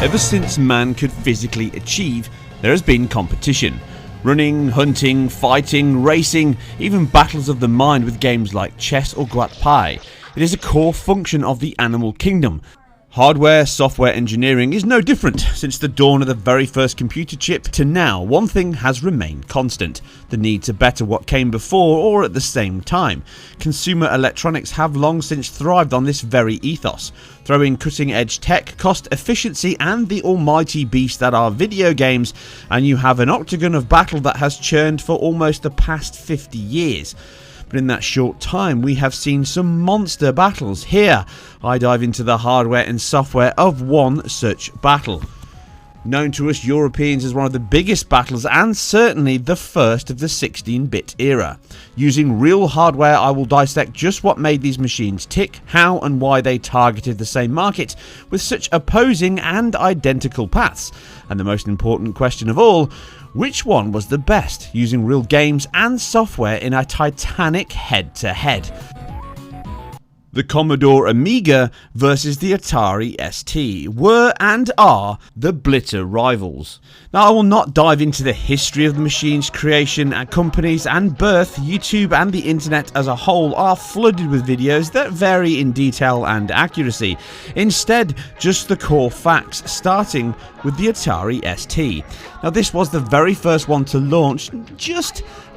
Ever since man could physically achieve, there has been competition. Running, hunting, fighting, racing, even battles of the mind with games like chess or Guat Pai. It is a core function of the animal kingdom. Hardware, software engineering is no different. Since the dawn of the very first computer chip to now, one thing has remained constant: the need to better what came before or at the same time. Consumer electronics have long since thrived on this very ethos. Throw in cutting edge tech, cost efficiency and the almighty beast that are video games, and you have an octagon of battle that has churned for almost the past 50 years. But in that short time we have seen some monster battles. Here I dive into the hardware and software of one such battle. Known to us Europeans as one of the biggest battles and certainly the first of the 16-bit era. Using real hardware I will dissect just what made these machines tick, how and why they targeted the same market with such opposing and identical paths, and the most important question of all: which one was the best, using real games and software in a titanic head-to-head? The Commodore Amiga versus the Atari ST were and are the bitter rivals. Now, I will not dive into the history of the machine's creation, companies and birth. YouTube and the internet as a whole are flooded with videos that vary in detail and accuracy. Instead, just the core facts, starting with the Atari ST. Now, this was the very first one to launch,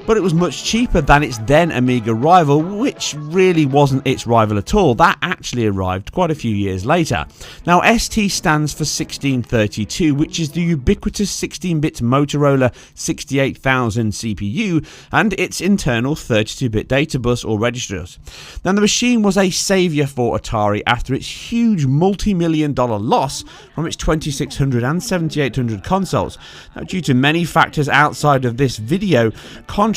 but it was much cheaper than its then Amiga rival, which really wasn't its rival at all. That actually arrived quite a few years later. Now, ST stands for 1632, which is the ubiquitous 16-bit Motorola 68000 CPU and its internal 32-bit data bus or registers. Now, the machine was a saviour for Atari after its huge multi-million-dollar loss from its 2600 and 7800 consoles. Now, due to many factors outside of this video, contrary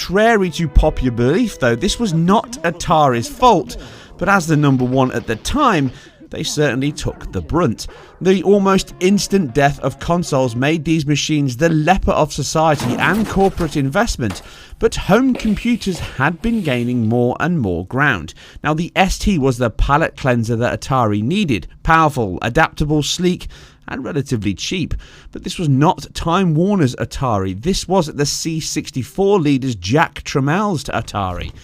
to popular belief though, this was not Atari's fault, but as the number one at the time, they certainly took the brunt. The almost instant death of consoles made these machines the leper of society and corporate investment, but home computers had been gaining more and more ground. Now, the ST was the palate cleanser that Atari needed: powerful, adaptable, sleek and relatively cheap. But this was not Time Warner's Atari. This was the C64 leader's Jack Tramiel's Atari.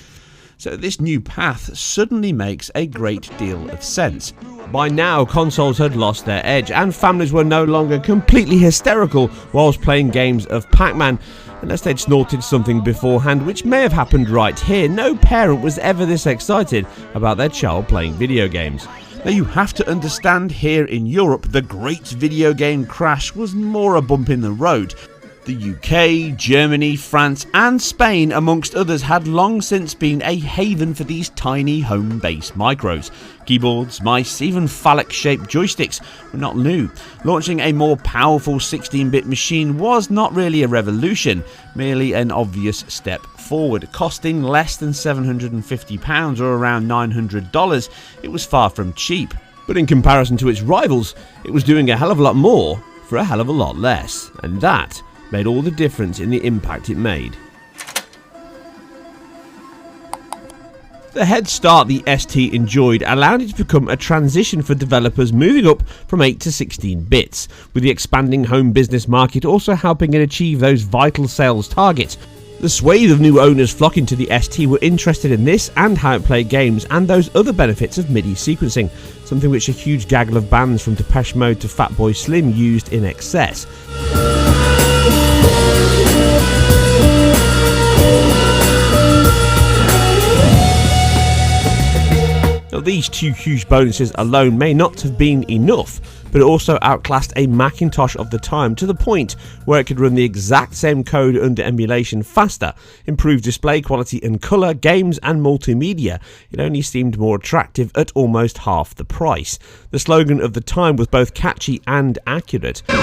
So this new path suddenly makes a great deal of sense. By now, consoles had lost their edge and families were no longer completely hysterical whilst playing games of Pac-Man, unless they'd snorted something beforehand, which may have happened right here. No parent was ever this excited about their child playing video games. Now, you have to understand, here in Europe, the great video game crash was more a bump in the road. The UK, Germany, France and Spain, amongst others, had long since been a haven for these tiny home-based micros. Keyboards, mice, even phallic-shaped joysticks were not new. Launching a more powerful 16-bit machine was not really a revolution, merely an obvious step forward. Costing less than £750 or around $900, it was far from cheap. But in comparison to its rivals, it was doing a hell of a lot more for a hell of a lot less, and that made all the difference in the impact it made. The head start the ST enjoyed allowed it to become a transition for developers moving up from 8 to 16 bits, with the expanding home business market also helping it achieve those vital sales targets. The swathe of new owners flocking to the ST were interested in this and how it played games and those other benefits of MIDI sequencing, something which a huge gaggle of bands from Depeche Mode to Fatboy Slim used in excess. Now, these two huge bonuses alone may not have been enough, but it also outclassed a Macintosh of the time to the point where it could run the exact same code under emulation faster, improve display quality and colour, games and multimedia. It only seemed more attractive at almost half the price. The slogan of the time was both catchy and accurate. The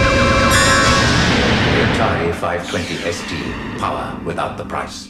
Atari 520 ST, power without the price.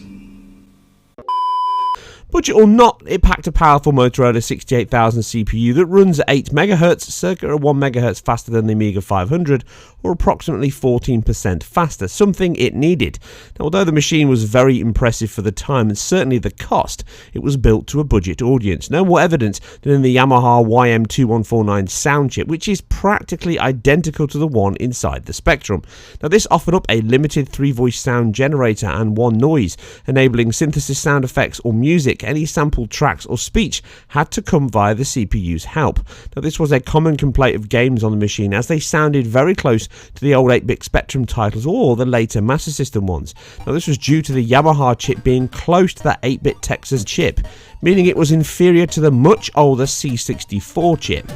Budget or not, it packed a powerful Motorola 68000 CPU that runs at 8 MHz, circa 1 MHz faster than the Amiga 500, or approximately 14% faster, something it needed. Now, although the machine was very impressive for the time and certainly the cost, it was built to a budget audience. No more evidence than in the Yamaha YM2149 sound chip, which is practically identical to the one inside the Spectrum. Now, this offered up a limited 3-voice sound generator and 1 noise, enabling synthesis sound effects or music. Any sampled tracks or speech had to come via the CPU's help. Now, this was a common complaint of games on the machine, as they sounded very close to the old 8-bit Spectrum titles or the later Master System ones. Now, this was due to the Yamaha chip being close to that 8-bit Texas chip, meaning it was inferior to the much older C64 chip.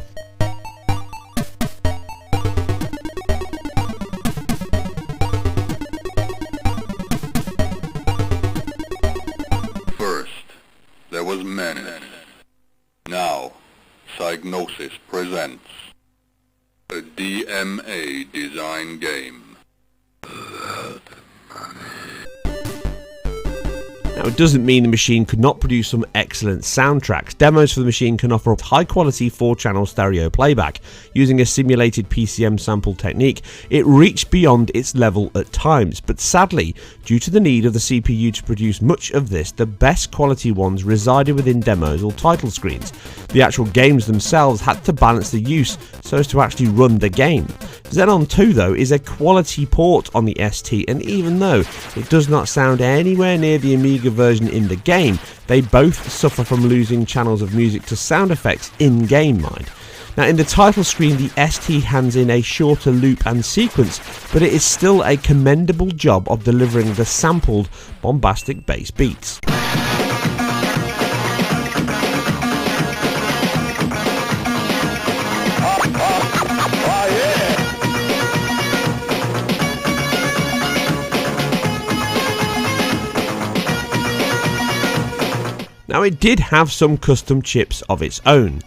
There was menace. Now, Psygnosis presents a DMA design game. Now, it doesn't mean the machine could not produce some excellent soundtracks. Demos for the machine can offer high-quality 4-channel stereo playback. Using a simulated PCM sample technique, it reached beyond its level at times, but sadly, due to the need of the CPU to produce much of this, the best quality ones resided within demos or title screens. The actual games themselves had to balance the use so as to actually run the game. Xenon 2, though, is a quality port on the ST, and even though it does not sound anywhere near the Amiga version in the game, they both suffer from losing channels of music to sound effects in-game, mind. Now, in the title screen, the ST hands in a shorter loop and sequence, but it is still a commendable job of delivering the sampled, bombastic bass beats. Now, it did have some custom chips of its own.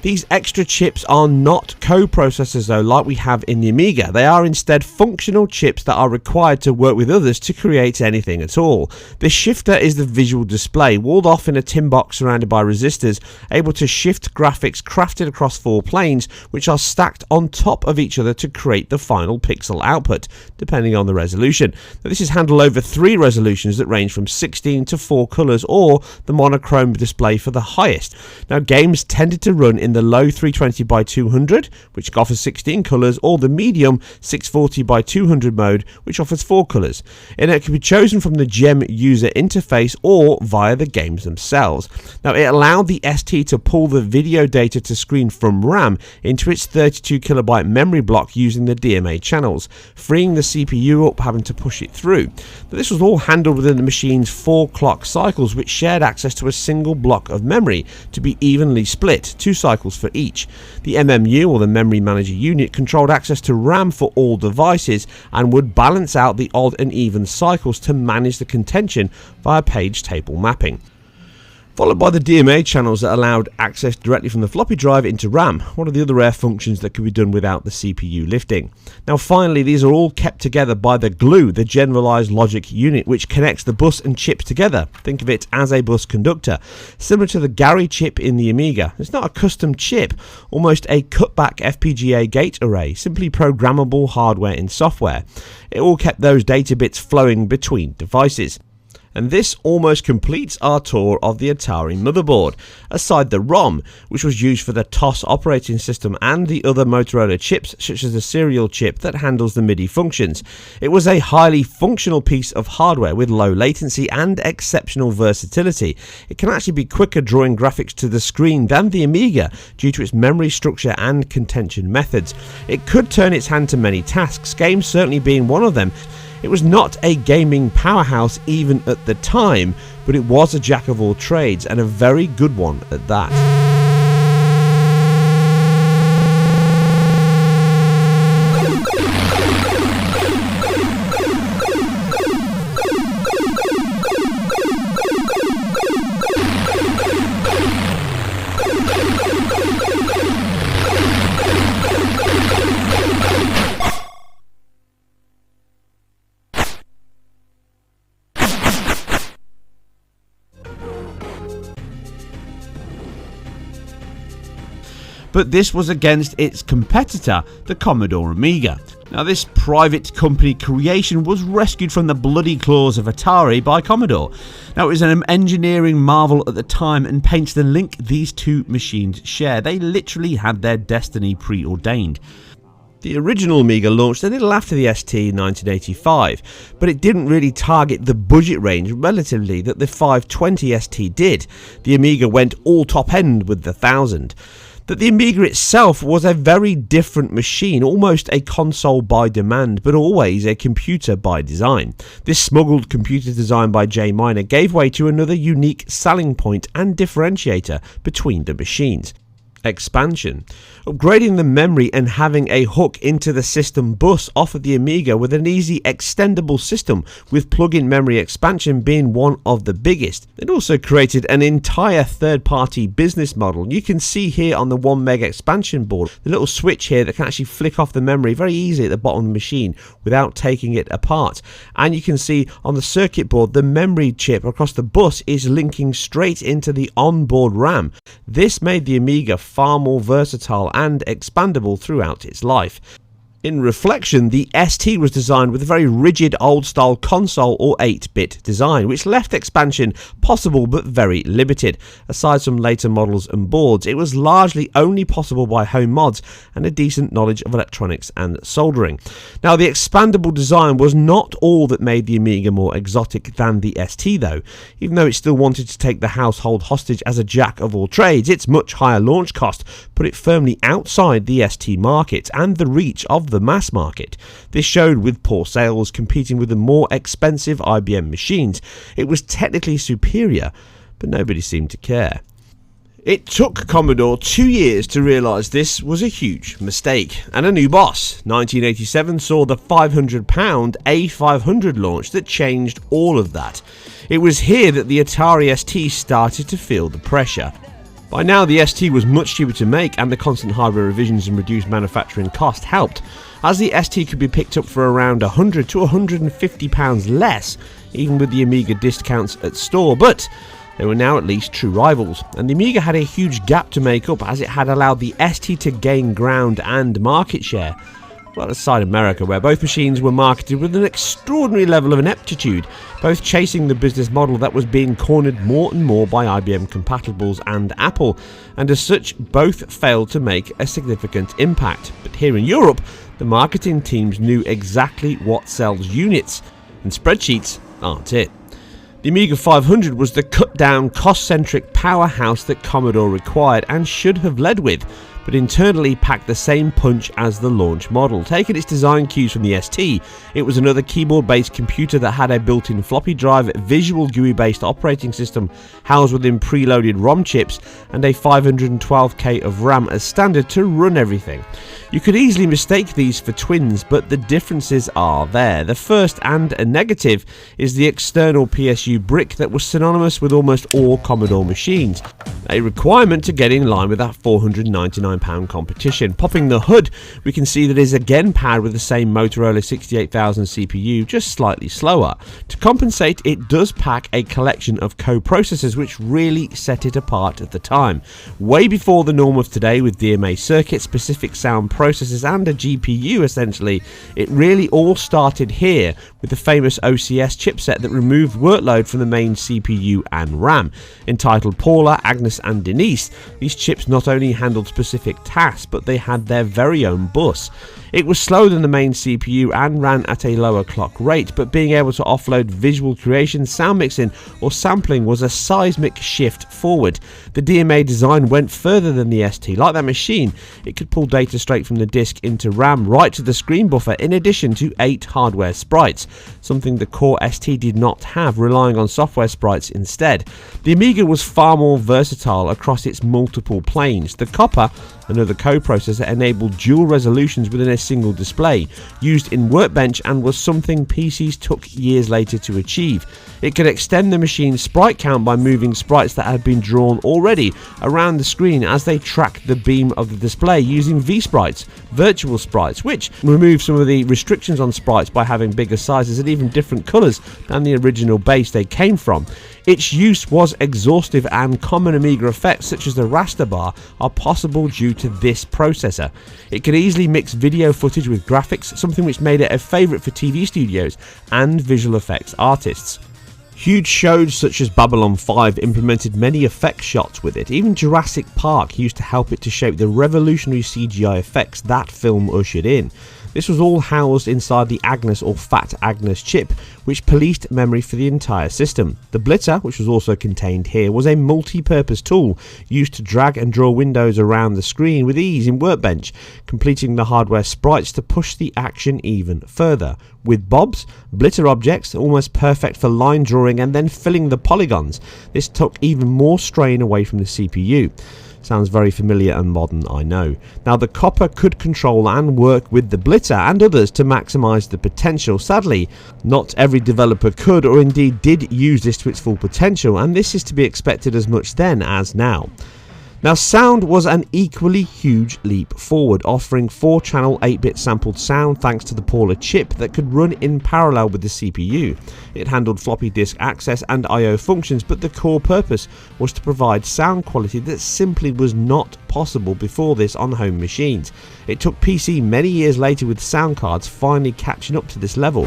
These extra chips are not co-processors though, like we have in the Amiga. They are instead functional chips that are required to work with others to create anything at all. The shifter is the visual display, walled off in a tin box surrounded by resistors, able to shift graphics crafted across 4 planes, which are stacked on top of each other to create the final pixel output, depending on the resolution. Now, this is handled over 3 resolutions that range from 16 to 4 colours, or the monochrome display for the highest. Now, games tended to run in the low 320 by 200, which offers 16 colours, or the medium 640 by 200 mode, which offers 4 colours. And it can be chosen from the GEM user interface or via the games themselves. Now, it allowed the ST to pull the video data to screen from RAM into its 32KB memory block using the DMA channels, freeing the CPU up having to push it through. But this was all handled within the machine's 4 clock cycles, which shared access to a single block of memory to be evenly split, 2 cycles for each. The MMU, or the Memory Manager Unit, controlled access to RAM for all devices and would balance out the odd and even cycles to manage the contention via page table mapping. Followed by the DMA channels that allowed access directly from the floppy drive into RAM, one of the other rare functions that could be done without the CPU lifting. Now, finally, these are all kept together by the glue, the generalized logic unit, which connects the bus and chips together. Think of it as a bus conductor, similar to the Gary chip in the Amiga. It's not a custom chip, almost a cutback FPGA gate array, simply programmable hardware in software. It all kept those data bits flowing between devices. And this almost completes our tour of the Atari motherboard, aside the ROM, which was used for the TOS operating system and the other Motorola chips, such as the serial chip that handles the MIDI functions. It was a highly functional piece of hardware with low latency and exceptional versatility. It can actually be quicker drawing graphics to the screen than the Amiga due to its memory structure and contention methods. It could turn its hand to many tasks, games certainly being one of them. It was not a gaming powerhouse even at the time, but it was a jack of all trades, and a very good one at that. but this was against its competitor, the Commodore Amiga. Now, this private company creation was rescued from the bloody claws of Atari by Commodore. Now, it was an engineering marvel at the time and paints the link these two machines share. They literally had their destiny preordained. The original Amiga launched a little after the ST in 1985, but it didn't really target the budget range relatively that the 520 ST did. The Amiga went all top end with the 1000. That the Amiga itself was a very different machine, almost a console by demand, but always a computer by design. This smuggled computer design by J. Miner gave way to another unique selling point and differentiator between the machines: expansion. Upgrading the memory and having a hook into the system bus offered the Amiga with an easy extendable system, with plug-in memory expansion being one of the biggest. It also created an entire third-party business model. You can see here on the 1 meg expansion board the little switch here that can actually flick off the memory very easily at the bottom of the machine without taking it apart. And you can see on the circuit board the memory chip across the bus is linking straight into the onboard RAM. This made the Amiga far more versatile and expandable throughout its life. In reflection, the ST was designed with a very rigid old-style console or 8-bit design, which left expansion possible but very limited. Aside from later models and boards, it was largely only possible by home mods and a decent knowledge of electronics and soldering. Now, the expandable design was not all that made the Amiga more exotic than the ST though. Even though it still wanted to take the household hostage as a jack of all trades, its much higher launch cost put it firmly outside the ST market and the reach of the mass market. This showed with poor sales competing with the more expensive IBM machines. It was technically superior, but nobody seemed to care. It took Commodore 2 years to realise this was a huge mistake, and a new boss. 1987 saw the £500 A500 launch that changed all of that. It was here that the Atari ST started to feel the pressure. By now the ST was much cheaper to make, and the constant hardware revisions and reduced manufacturing cost helped, as the ST could be picked up for around £100 to £150 less, even with the Amiga discounts at store, but they were now at least true rivals, and the Amiga had a huge gap to make up as it had allowed the ST to gain ground and market share. Well, aside America, where both machines were marketed with an extraordinary level of ineptitude, both chasing the business model that was being cornered more and more by IBM compatibles and Apple, and as such both failed to make a significant impact. But here in Europe, the marketing teams knew exactly what sells units, and spreadsheets aren't it. The Amiga 500 was the cut-down, cost-centric powerhouse that Commodore required and should have led with, but internally packed the same punch as the launch model. Taking its design cues from the ST, it was another keyboard-based computer that had a built-in floppy drive, visual GUI-based operating system housed within preloaded ROM chips, and a 512K of RAM as standard to run everything. You could easily mistake these for twins, but the differences are there. The first, and a negative, is the external PSU brick that was synonymous with almost all Commodore machines, a requirement to get in line with that £499 competition. Popping the hood, we can see that it is again powered with the same Motorola 68000 CPU, just slightly slower. To compensate, it does pack a collection of co-processors which really set it apart at the time. Way before the norm of today with DMA circuits, specific sound processors and a GPU essentially, it really all started here with the famous OCS chipset that removed workload from the main CPU and RAM. Entitled Paula, Agnes and Denise, these chips not only handled specific tasks, but they had their very own bus. It was slower than the main CPU and ran at a lower clock rate, but being able to offload visual creation, sound mixing or sampling was a seismic shift forward. The DMA design went further than the ST. Like that machine, it could pull data straight from the disk into RAM right to the screen buffer, in addition to 8 hardware sprites, something the core ST did not have, relying on software sprites instead. The Amiga was far more versatile across its multiple planes. The Copper, another co-processor, enabled dual resolutions within a single display, used in Workbench, and was something PCs took years later to achieve. It could extend the machine's sprite count by moving sprites that had been drawn already around the screen as they tracked the beam of the display, using V-sprites, virtual sprites, which removed some of the restrictions on sprites by having bigger sizes and even different colours than the original base they came from. Its use was exhaustive, and common Amiga effects such as the raster bar are possible due to this processor. It could easily mix video footage with graphics, something which made it a favourite for TV studios and visual effects artists. Huge shows such as Babylon 5 implemented many effect shots with it. Even Jurassic Park used to help it to shape the revolutionary CGI effects that film ushered in. This was all housed inside the Agnes or Fat Agnes chip, which policed memory for the entire system. The blitter, which was also contained here, was a multi-purpose tool used to drag and draw windows around the screen with ease in Workbench, completing the hardware sprites to push the action even further. With bobs, blitter objects, almost perfect for line drawing and then filling the polygons. This took even more strain away from the CPU. Sounds very familiar and modern, I know. Now, the copper could control and work with the blitter and others to maximise the potential. Sadly, not every developer could or indeed did use this to its full potential, and this is to be expected as much then as now. Now, sound was an equally huge leap forward, offering 4-channel 8-bit sampled sound thanks to the Paula chip that could run in parallel with the CPU. It handled floppy disk access and I/O functions, but the core purpose was to provide sound quality that simply was not possible before this on home machines. It took PC many years later with sound cards finally catching up to this level.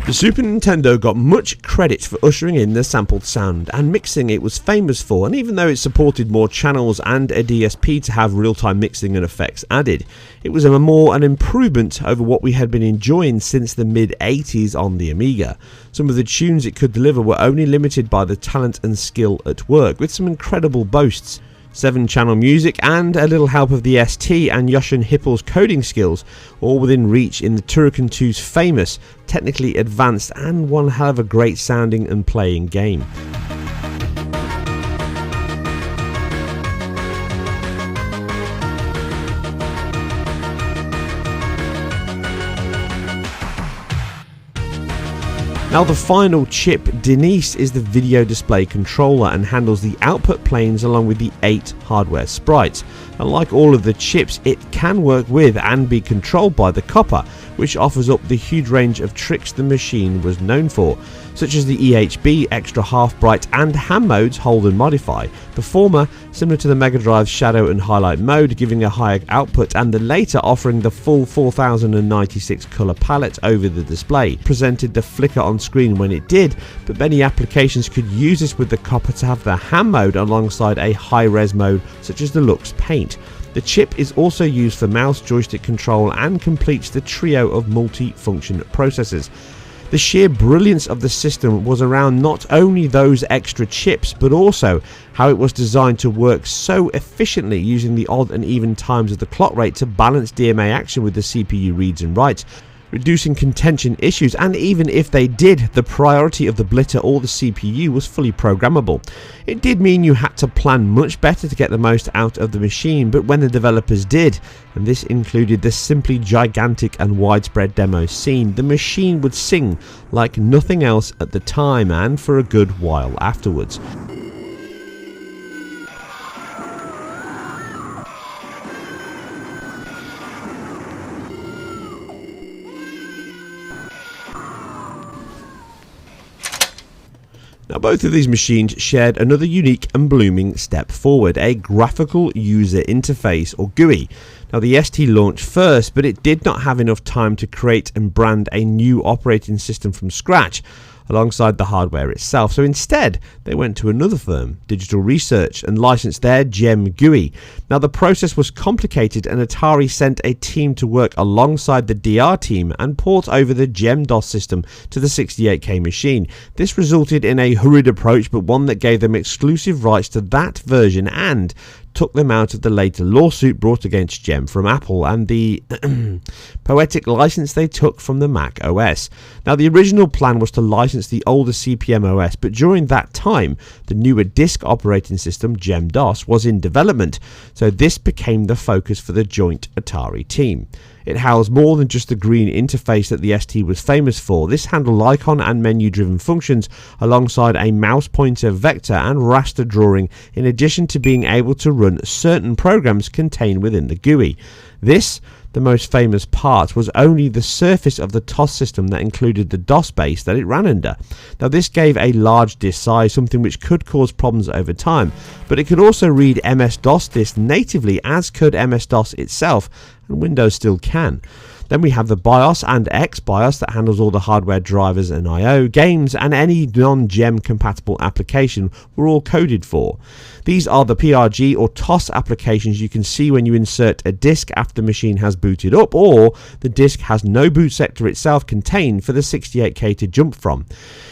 The Super Nintendo got much credit for ushering in the sampled sound and mixing it was famous for, and even though it supported more channels and a DSP to have real-time mixing and effects added, it was an improvement over what we had been enjoying since the mid-80s on the Amiga. Some of the tunes it could deliver were only limited by the talent and skill at work, with some incredible boasts. 7-channel music and a little help of the ST and Jochen Hippel's coding skills, all within reach in the Turrican 2's famous, technically advanced and one hell of a great sounding and playing game. Now, the final chip, Denise, is the video display controller and handles the output planes along with the 8 hardware sprites. And like all of the chips, it can work with and be controlled by the copper, which offers up the huge range of tricks the machine was known for, such as the EHB, extra half bright and ham modes, hold and modify, performer, similar to the Mega Drive's shadow and highlight mode, giving a higher output, and the later offering the full 4096 colour palette over the display, presented the flicker on screen when it did, but many applications could use this with the copper to have the ham mode alongside a high-res mode such as the Lux Paint. The chip is also used for mouse joystick control and completes the trio of multi-function processors. The sheer brilliance of the system was around not only those extra chips, but also how it was designed to work so efficiently using the odd and even times of the clock rate to balance DMA action with the CPU reads and writes, reducing contention issues, and even if they did, the priority of the blitter or the CPU was fully programmable. It did mean you had to plan much better to get the most out of the machine, but when the developers did, and this included the simply gigantic and widespread demo scene, the machine would sing like nothing else at the time and for a good while afterwards. Now, both of these machines shared another unique and blooming step forward, a graphical user interface or GUI. Now, the ST launched first, but it did not have enough time to create and brand a new operating system from scratch alongside the hardware itself. So instead, they went to another firm, Digital Research, and licensed their GEM GUI. Now, the process was complicated, and Atari sent a team to work alongside the DR team and port over the GEM-DOS system to the 68K machine. This resulted in a hurried approach, but one that gave them exclusive rights to that version and took them out of the later lawsuit brought against Gem from Apple and the poetic license they took from the Mac OS. Now, the original plan was to license the older CP/M OS, but during that time, the newer disk operating system, Gem-DOS, was in development, so this became the focus for the joint Atari team. It housed more than just the green interface that the ST was famous for. This handled icon and menu-driven functions alongside a mouse pointer vector and raster drawing, in addition to being able to run certain programs contained within the GUI. This, the most famous part, was only the surface of the TOS system that included the DOS base that it ran under. Now, this gave a large disk size, something which could cause problems over time, but it could also read MS-DOS disks natively, as could MS-DOS itself, and Windows still can. Then we have the BIOS and X-BIOS that handles all the hardware drivers and I/O. Games and any non-GEM compatible application were all coded for. These are the PRG or TOS applications you can see when you insert a disk after the machine has booted up, or the disk has no boot sector itself contained for the 68K to jump from.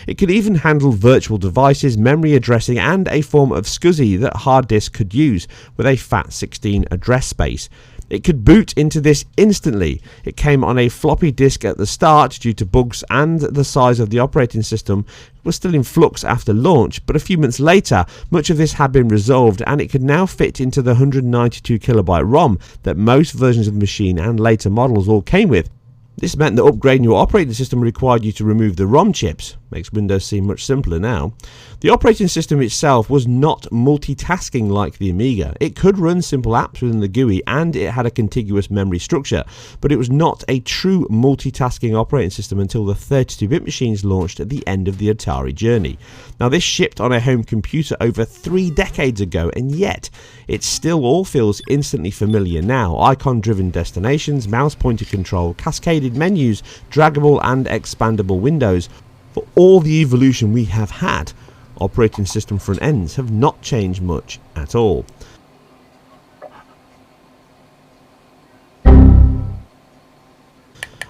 It could even handle virtual devices, memory addressing, and a form of SCSI that hard disk could use with a FAT16 address space. It could boot into this instantly. It came on a floppy disk at the start due to bugs, and the size of the operating system was still in flux after launch, but a few months later much of this had been resolved and it could now fit into the 192KB ROM that most versions of the machine and later models all came with. This meant that upgrading your operating system required you to remove the ROM chips. Makes Windows seem much simpler now. The operating system itself was not multitasking like the Amiga. It could run simple apps within the GUI and it had a contiguous memory structure, but it was not a true multitasking operating system until the 32-bit machines launched at the end of the Atari journey. Now, this shipped on a home computer over 3 decades ago, and yet it still all feels instantly familiar now. Icon-driven destinations, mouse pointer control, cascaded menus, draggable and expandable windows. For all the evolution we have had, operating system front ends have not changed much at all.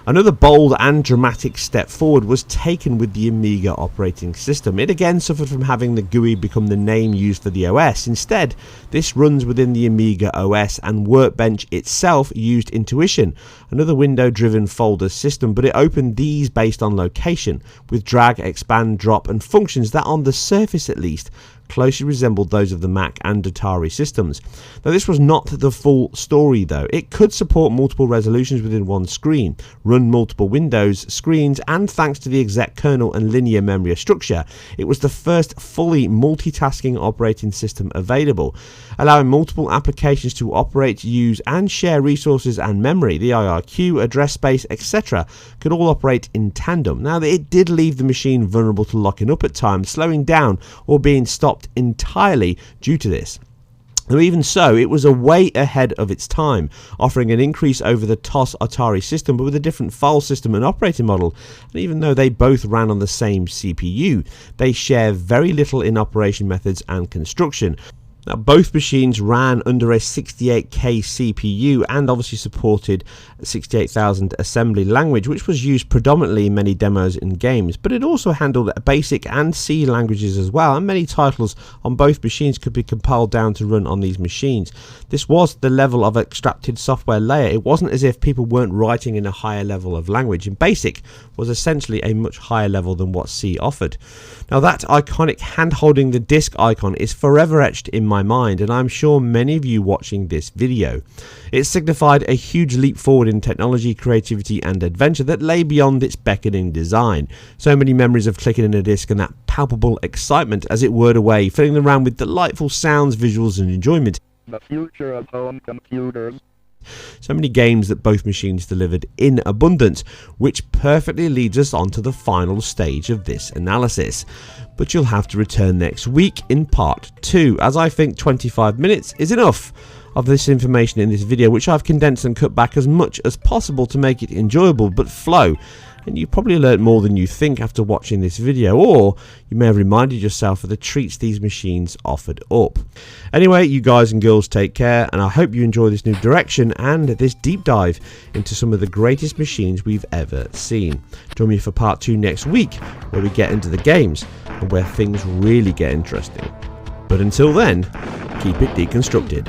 Another bold and dramatic step forward was taken with the Amiga operating system. It again suffered from having the GUI become the name used for the OS. Instead, this runs within the Amiga OS, and Workbench itself used Intuition, another window-driven folder system, but it opened these based on location, with drag, expand, drop, and functions that, on the surface at least, closely resembled those of the Mac and Atari systems. Now, this was not the full story though. It could support multiple resolutions within one screen, run multiple windows, screens, and thanks to the exec kernel and linear memory structure, it was the first fully multitasking operating system available, allowing multiple applications to operate, use, and share resources and memory. The IRQ, address space, etc. could all operate in tandem. Now, it did leave the machine vulnerable to locking up at times, slowing down, or being stopped entirely due to this. Though even so, it was a way ahead of its time, offering an increase over the TOS Atari system, but with a different file system and operating model. And even though they both ran on the same CPU, they share very little in operation methods and construction. Now, both machines ran under a 68K CPU and obviously supported 68,000 assembly language, which was used predominantly in many demos and games, but it also handled BASIC and C languages as well, and many titles on both machines could be compiled down to run on these machines. This was the level of extracted software layer. It wasn't as if people weren't writing in a higher level of language, and BASIC was essentially a much higher level than what C offered. Now, that iconic hand holding the disc icon is forever etched in my mind, and I'm sure many of you watching this video. It signified a huge leap forward in technology, creativity, and adventure that lay beyond its beckoning design. So many memories of clicking in a disc and that palpable excitement as it whirred away, filling the RAM with delightful sounds, visuals, and enjoyment. The future of home computers. So many games that both machines delivered in abundance, which perfectly leads us on to the final stage of this analysis. But you'll have to return next week in part 2, as I think 25 minutes is enough of this information in this video, which I've condensed and cut back as much as possible to make it enjoyable but flow. And you probably learnt more than you think after watching this video, or you may have reminded yourself of the treats these machines offered up. Anyway, you guys and girls take care, and I hope you enjoy this new direction and this deep dive into some of the greatest machines we've ever seen. Join me for part 2 next week, where we get into the games and where things really get interesting. But until then, keep it deconstructed.